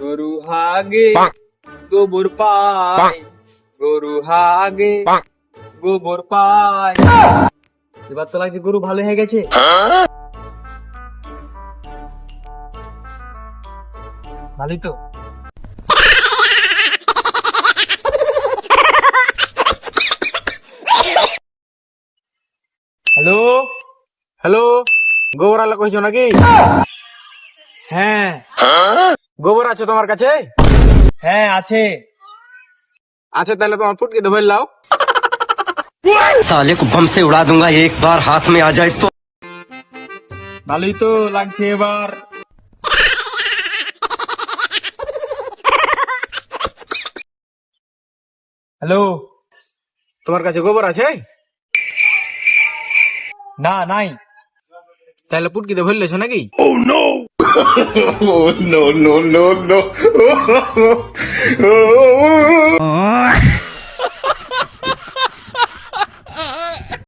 গরু হাগে গোবর পায়, গরু হাগে গোবর পায়। এবার তো লাগছে গরু ভালো হয়ে গেছে। ভালোই তো। হ্যালো হ্যালো, গোবর আলা কইছো নাকি? হ্যাঁ। গোবর আছে তোমার কাছে? হ্যাঁ আছে। আচ্ছা তাহলে তোমার ফুটকে ধরে লাও। साले को बम से उड़ा दूंगा एक बार हाथ में आ जाए तो। ভালোই তো লাগছে এবার। হ্যালো, তোমার কাছে গোবর আছে? না নাই। তাহলে পুটকিতে ভরলেছো নাকি? no no no no